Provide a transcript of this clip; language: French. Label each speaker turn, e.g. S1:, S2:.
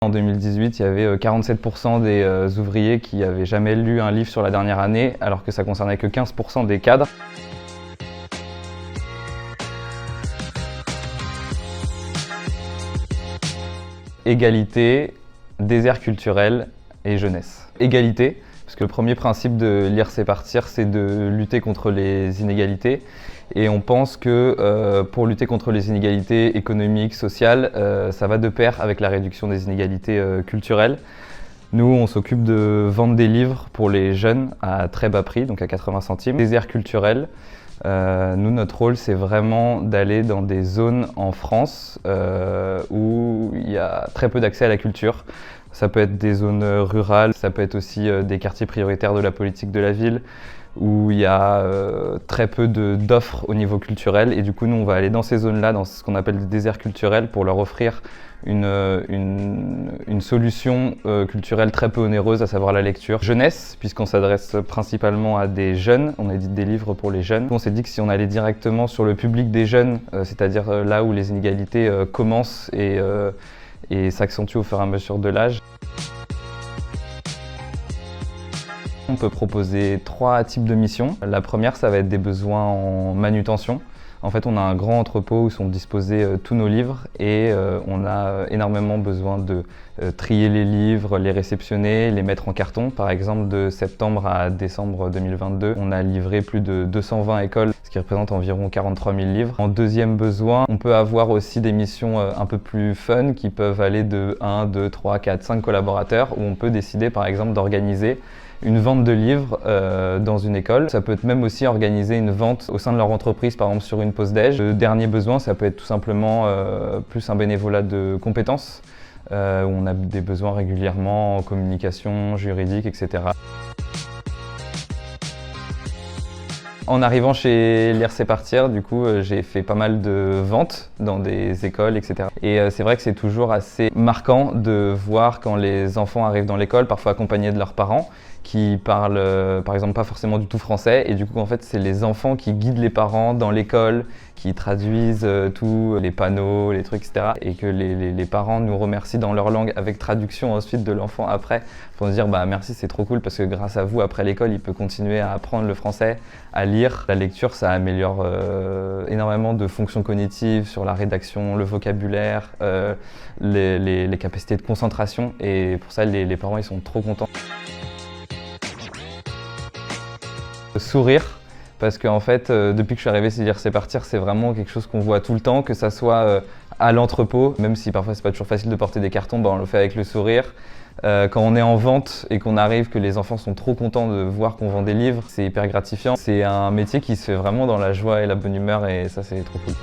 S1: En 2018, il y avait 47% des ouvriers qui n'avaient jamais lu un livre sur la dernière année, alors que ça concernait que 15% des cadres. Égalité, désert culturel et jeunesse. Égalité, parce que le premier principe de Lire c'est partir, c'est de lutter contre les inégalités. Et on pense que pour lutter contre les inégalités économiques, sociales, ça va de pair avec la réduction des inégalités culturelles. Nous, on s'occupe de vendre des livres pour les jeunes à très bas prix, donc à 80 centimes. Désert culturel, nous, notre rôle, c'est vraiment d'aller dans des zones en France où il y a très peu d'accès à la culture. Ça peut être des zones rurales, ça peut être aussi des quartiers prioritaires de la politique de la ville, où il y a très peu d'offres au niveau culturel. Et du coup, nous, on va aller dans ces zones-là, dans ce qu'on appelle des déserts culturels, pour leur offrir une solution culturelle très peu onéreuse, à savoir la lecture. Jeunesse, puisqu'on s'adresse principalement à des jeunes, on édite des livres pour les jeunes. On s'est dit que si on allait directement sur le public des jeunes, c'est-à-dire là où les inégalités commencent et s'accentuent au fur et à mesure de l'âge. On peut proposer 3 types de missions. La première, ça va être des besoins en manutention. En fait, on a un grand entrepôt où sont disposés tous nos livres et on a énormément besoin de trier les livres, les réceptionner, les mettre en carton. Par exemple, de septembre à décembre 2022, on a livré plus de 220 écoles, ce qui représente environ 43 000 livres. En deuxième besoin, on peut avoir aussi des missions un peu plus fun qui peuvent aller de 1, 2, 3, 4, 5 collaborateurs où on peut décider par exemple d'organiser une vente de livres dans une école. Ça peut être même aussi organiser une vente au sein de leur entreprise, par exemple sur une pause déj. Le dernier besoin, ça peut être tout simplement plus un bénévolat de compétences, où on a des besoins régulièrement en communication, juridique, etc. En arrivant chez Lire c'est partir, du coup, j'ai fait pas mal de ventes dans des écoles, etc. Et c'est vrai que c'est toujours assez marquant de voir quand les enfants arrivent dans l'école, parfois accompagnés de leurs parents, qui parlent par exemple pas forcément du tout français, et du coup en fait c'est les enfants qui guident les parents dans l'école, qui traduisent tous les panneaux, les trucs, etc. Et que les parents nous remercient dans leur langue avec traduction ensuite de l'enfant après, pour nous dire bah merci, c'est trop cool parce que grâce à vous après l'école il peut continuer à apprendre le français, à lire. La lecture ça améliore énormément de fonctions cognitives sur la rédaction, le vocabulaire, les capacités de concentration, et pour ça les parents ils sont trop contents. Sourire, parce qu'en fait, depuis que je suis arrivé chez Lire c'est partir, c'est vraiment quelque chose qu'on voit tout le temps, que ça soit à l'entrepôt, même si parfois c'est pas toujours facile de porter des cartons, bah on le fait avec le sourire. Quand on est en vente et qu'on arrive, que les enfants sont trop contents de voir qu'on vend des livres, c'est hyper gratifiant. C'est un métier qui se fait vraiment dans la joie et la bonne humeur, et ça c'est trop cool.